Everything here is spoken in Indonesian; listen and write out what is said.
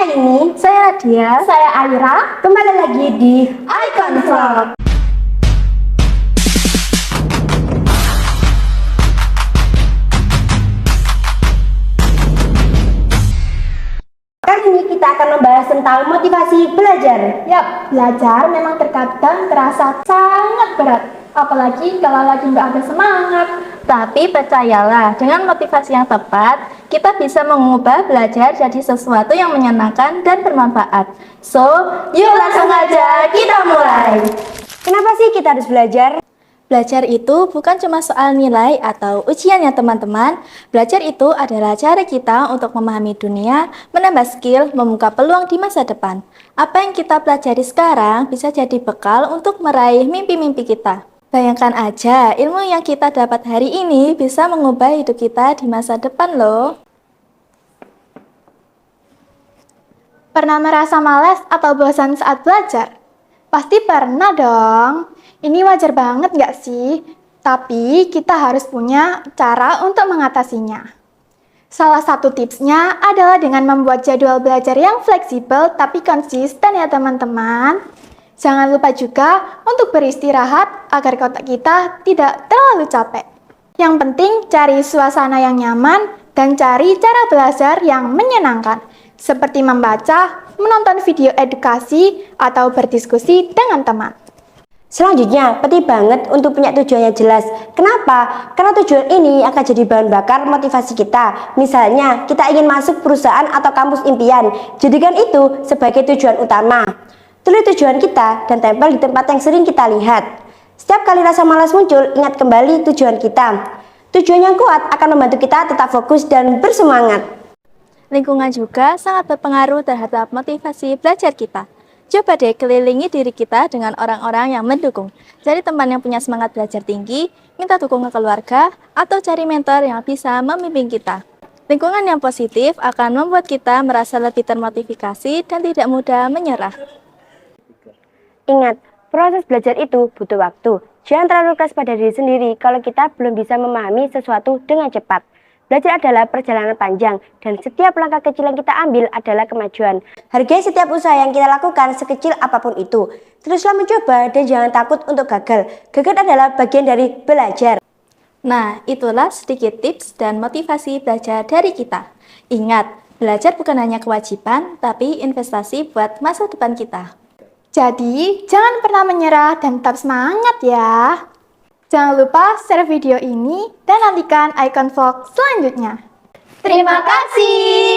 Kali ini saya Nadia, saya Aira, kembali lagi di Icon Vlog. Kali ini kita akan membahas tentang motivasi belajar. Yap, belajar memang terkadang terasa sangat berat, apalagi kalau lagi nggak ada semangat. Tapi percayalah, dengan motivasi yang tepat, kita bisa mengubah belajar jadi sesuatu yang menyenangkan dan bermanfaat. So, yuk langsung aja kita mulai. Kenapa sih kita harus belajar? Belajar itu bukan cuma soal nilai atau ujiannya teman-teman. Belajar itu adalah cara kita untuk memahami dunia, menambah skill, membuka peluang di masa depan. Apa yang kita pelajari sekarang bisa jadi bekal untuk meraih mimpi-mimpi kita. Bayangkan aja, ilmu yang kita dapat hari ini bisa mengubah hidup kita di masa depan loh. Pernah merasa malas atau bosan saat belajar? Pasti pernah dong. Ini wajar banget nggak sih? Tapi kita harus punya cara untuk mengatasinya. Salah satu tipsnya adalah dengan membuat jadwal belajar yang fleksibel tapi konsisten ya teman-teman. Jangan lupa juga untuk beristirahat agar otak kita tidak terlalu capek. Yang penting cari suasana yang nyaman dan cari cara belajar yang menyenangkan, seperti membaca, menonton video edukasi, atau berdiskusi dengan teman. Selanjutnya, penting banget untuk punya tujuan yang jelas. Kenapa? Karena tujuan ini akan jadi bahan bakar motivasi kita. Misalnya, kita ingin masuk perusahaan atau kampus impian. Jadikan itu sebagai tujuan utama. Tulis tujuan kita dan tempel di tempat yang sering kita lihat. Setiap kali rasa malas muncul, ingat kembali tujuan kita. Tujuan yang kuat akan membantu kita tetap fokus dan bersemangat. Lingkungan juga sangat berpengaruh terhadap motivasi belajar kita. Coba deh kelilingi diri kita dengan orang-orang yang mendukung. Cari teman yang punya semangat belajar tinggi, minta dukungan keluarga, atau cari mentor yang bisa membimbing kita. Lingkungan yang positif akan membuat kita merasa lebih termotivasi dan tidak mudah menyerah. Ingat, proses belajar itu butuh waktu. Jangan terlalu keras pada diri sendiri kalau kita belum bisa memahami sesuatu dengan cepat. Belajar adalah perjalanan panjang, dan setiap langkah kecil yang kita ambil adalah kemajuan. Hargai setiap usaha yang kita lakukan sekecil apapun itu. Teruslah mencoba dan jangan takut untuk gagal. Gagal adalah bagian dari belajar. Nah, itulah sedikit tips dan motivasi belajar dari kita. Ingat, belajar bukan hanya kewajiban, tapi investasi buat masa depan kita. Jadi, jangan pernah menyerah dan tetap semangat ya. Jangan lupa share video ini dan nantikan Icon Vlog selanjutnya. Terima kasih.